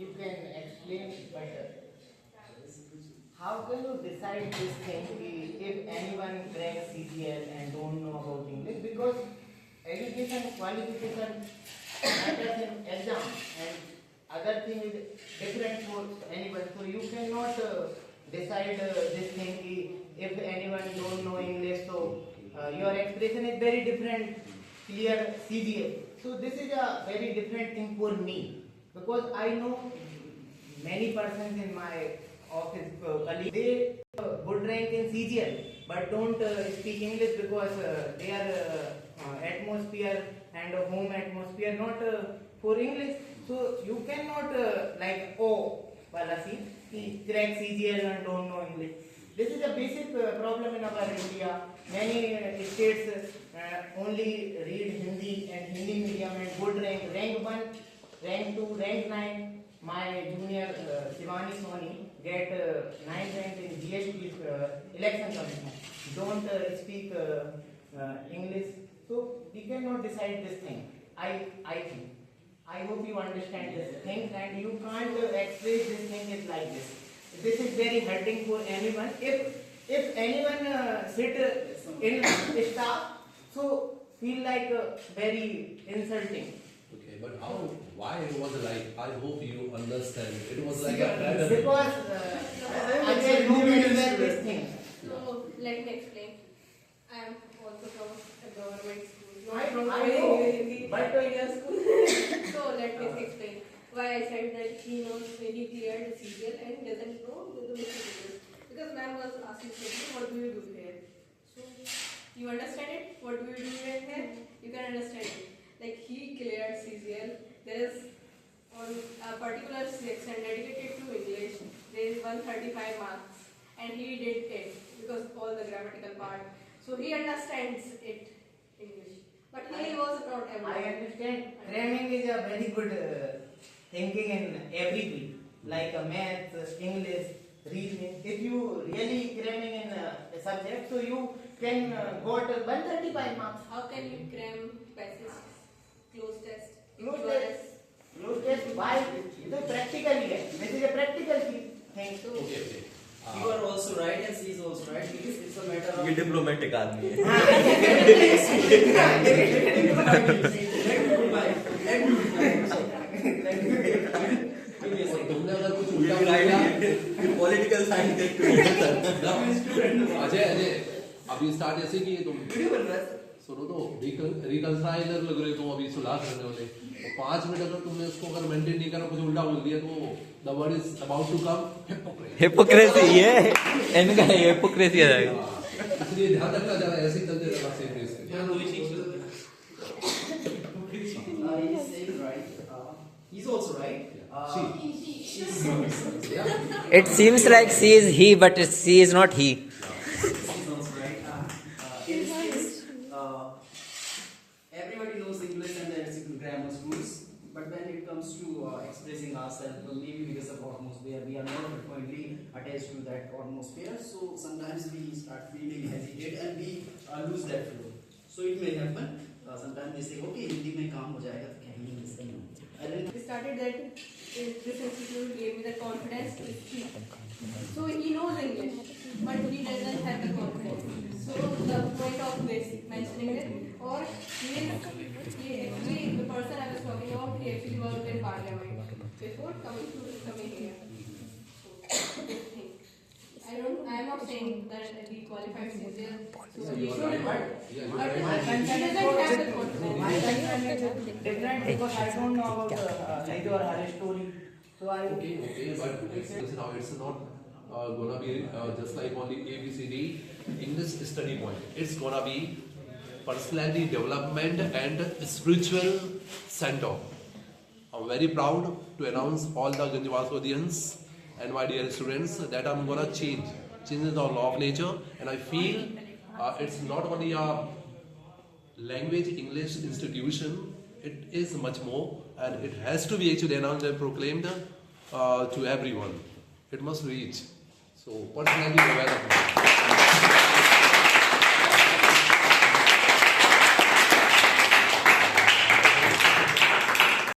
you can explain better. How can you decide this thing if anyone cracks CGL and don't know about English? Because education qualification matters in exam and other thing is different for anyone. So you cannot decide this thing if anyone don't know English. So your expression is very different. Clear CGL. So this is a very different thing for me because I know many persons in my office colleagues, they good rank in CGL but don't speak English because their atmosphere and home atmosphere not for English. So you cannot like Balasi, he crack CGL and don't know English. This is a basic problem in our India. Many states only read Hindi and Hindi medium and good rank 1, rank 2, rank 9. My junior Shivani Soni get 9th rank in GST election commission. Don't speak English, so we cannot decide this thing. I think. I hope you understand this thing, and you can't express this thing is like this. This is very hurting for anyone. If anyone sit in staff, so feel like very insulting. Okay, but how? Why it was like? I hope you understand. It was like a pattern. Because I will know very well this thing. So let me explain. I am also from a government school, not I from know, the but India school. So let me explain why I said that he knows very clear the CGL and doesn't know the domestic English. Because ma'am was asking me, what do you do here? So you understand it? What do you do here? You can understand it. Like he cleared CGL. There is on a particular section dedicated to English. There is 135 marks, and he did it because all the grammatical part. So he understands it English, but he was not able. I understand. Cramming is a very good thinking in every field, like maths, English, reasoning. If you really cramming in a subject, so you can got 135 marks. How can you cram passages, close test, Close QRS? test. Close test. Why? It is practically. This is a practical thing. So Okay. You are also right and she is also right because it's a matter of ये diplomatic आदमी है और तुमने अगर कुछ उल्टा बोला political science Ajay अभी स्टार्ट ऐसे कि तुम सुनो तो रिकंसाइलर लग रहे तुम अभी सुलह करने वाले तो 5 मिनट अगर तुमने उसको अगर मेंटेन नहीं करा कुछ उल्टा बोल दिया तो the word is about to come hypocrisy ये इनका हिपोक्रेसी आ जाएगा इसलिए ध्यान रखना जरा ऐसे ही चलते रहना सेम पेस पे he's saying right. He's also right. It seems like she is he but she is not he She's also right. In this case, everybody knows English and there's grammar rules. But when it comes to expressing ourselves, well, maybe because of atmosphere, we are not frequently attached to that atmosphere. So sometimes we start feeling hesitate and we lose that flow. So it may happen. Sometimes they say, okay, Hindi mein kaam ho jayega, to kya English mein ho. we started that this institute gave me the confidence to speak. So he knows English, but he doesn't have the confidence. So the point of this mentioning it, or he actually the person I was talking about, he actually worked in Parliament before coming here. So this thing. I am not saying that he qualified CGL, so he should, but he doesn't have the confidence. My concern is different because I don't know about Naidu or her story. So I okay but listen now it's not gonna be just like only ABCD English study point it's gonna be personality development and spiritual center. I'm very proud to announce all the Ganjwas audience and my dear students that I'm gonna change the law of nature and I feel it's not only a language English institution, it is much more and it has to be actually announced and proclaimed to everyone. It must reach. So personality development.